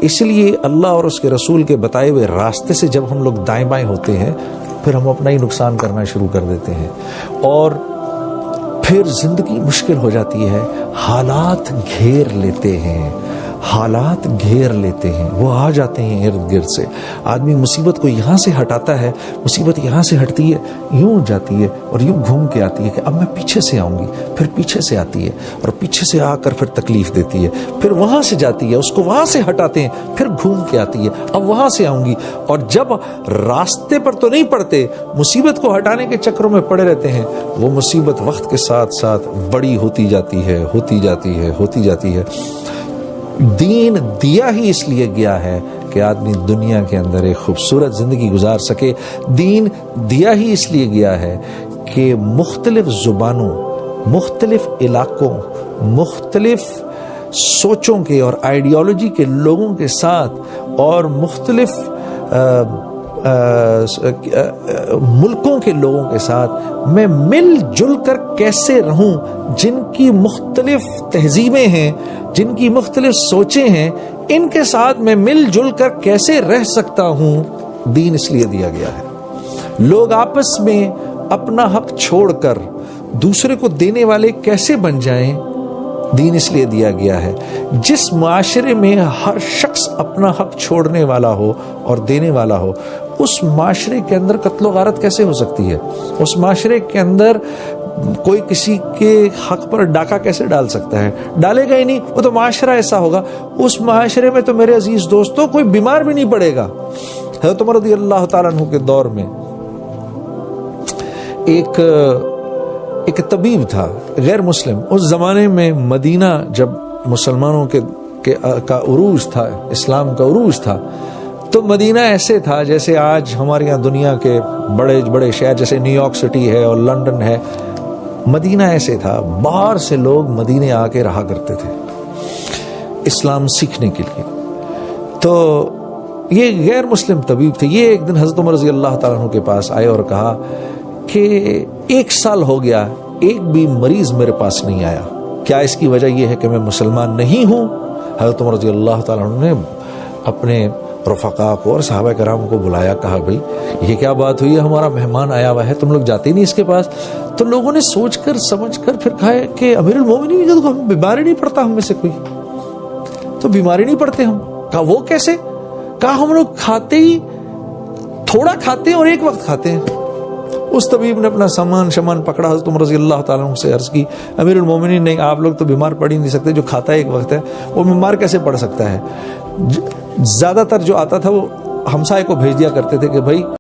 اس لیے اللہ اور اس کے رسول کے بتائے ہوئے راستے سے جب ہم لوگ دائیں بائیں ہوتے ہیں پھر ہم اپنا ہی نقصان کرنا شروع کر دیتے ہیں، اور پھر زندگی مشکل ہو جاتی ہے، حالات گھیر لیتے ہیں، حالات گھیر لیتے ہیں، وہ آ جاتے ہیں ارد گرد سے۔ آدمی مصیبت کو یہاں سے ہٹاتا ہے، مصیبت یہاں سے ہٹتی ہے، یوں جاتی ہے اور یوں گھوم کے آتی ہے کہ اب میں پیچھے سے آؤں گی، پھر پیچھے سے آتی ہے اور پیچھے سے آ کر پھر تکلیف دیتی ہے، پھر وہاں سے جاتی ہے، اس کو وہاں سے ہٹاتے ہیں، پھر گھوم کے آتی ہے، اب وہاں سے آؤں گی، اور جب راستے پر تو نہیں پڑتے، مصیبت کو ہٹانے کے چکروں میں پڑے رہتے ہیں، وہ مصیبت وقت کے ساتھ ساتھ بڑی ہوتی جاتی ہے، ہوتی جاتی ہے، ہوتی جاتی ہے۔ دین دیا ہی اس لیے گیا ہے کہ آدمی دنیا کے اندر ایک خوبصورت زندگی گزار سکے، دین دیا ہی اس لیے گیا ہے کہ مختلف زبانوں، مختلف علاقوں، مختلف سوچوں کے اور آئیڈیالوجی کے لوگوں کے ساتھ اور مختلف ملکوں کے لوگوں کے ساتھ میں مل جل کر کیسے رہوں، جن کی مختلف تہذیبیں ہیں، جن کی مختلف سوچیں ہیں، ان کے ساتھ میں مل جل کر کیسے رہ سکتا ہوں، دین اس لیے دیا گیا ہے۔ لوگ آپس میں اپنا حق چھوڑ کر دوسرے کو دینے والے کیسے بن جائیں، دین اس لیے دیا گیا ہے۔ جس معاشرے میں ہر شخص اپنا حق چھوڑنے والا ہو اور دینے والا ہو، اس معاشرے کے اندر قتل و غارت کیسے ہو سکتی ہے؟ اس معاشرے کے اندر کوئی کسی کے حق پر ڈاکہ کیسے ڈال سکتا ہے؟ ڈالے گا ہی نہیں، وہ تو معاشرہ ایسا ہوگا۔ اس معاشرے میں تو میرے عزیز دوستوں کوئی بیمار بھی نہیں پڑے گا۔ حضرت عمر رضی اللہ تعالیٰ عنہ کے دور میں ایک طبیب تھا غیر مسلم۔ اس زمانے میں مدینہ جب مسلمانوں کا عروج تھا، اسلام کا عروج تھا، تو مدینہ ایسے تھا جیسے آج ہمارے یہاں دنیا کے بڑے بڑے شہر جیسے نیو یارک سٹی ہے اور لنڈن ہے، مدینہ ایسے تھا۔ باہر سے لوگ مدینے آ کے رہا کرتے تھے اسلام سیکھنے کے لیے۔ تو یہ غیر مسلم طبیب تھے، یہ ایک دن حضرت عمر رضی اللہ تعالیٰ عنہ کے پاس آئے اور کہا کہ 1 سال ہو گیا ایک بھی مریض میرے پاس نہیں آیا، کیا اس کی وجہ یہ ہے کہ میں مسلمان نہیں ہوں؟ حضرت عمر رضی اللہ تعالیٰ عنہ نے اپنے رفقا کو اور صحابہ کرام کو بلایا، کہا بھئی یہ کیا بات ہوئی ہے، ہمارا مہمان آیا ہوا ہے، تم لوگ جاتے نہیں اس کے پاس؟ تو لوگوں نے سوچ کر سمجھ کر پھر کہا کہ امیر المومنین کا تو ہم بیماری نہیں پڑتا، ہم میں سے کوئی تو بیماری نہیں پڑتے ہم۔ کہا وہ کیسے؟ کہا ہم لوگ کھاتے ہی تھوڑا کھاتے ہیں اور ایک وقت کھاتے ہیں۔ اس طبیب نے اپنا سامان پکڑا، حضرت عمر رضی اللہ تعالیٰ عنہ سے عرض کی، امیر المومنین نہیں، آپ لوگ تو بیمار پڑ ہی نہیں سکتے، جو کھاتا ہے ایک وقت ہے وہ بیمار کیسے پڑ سکتا ہے؟ زیادہ تر جو آتا تھا وہ ہمسائے کو بھیج دیا کرتے تھے کہ بھائی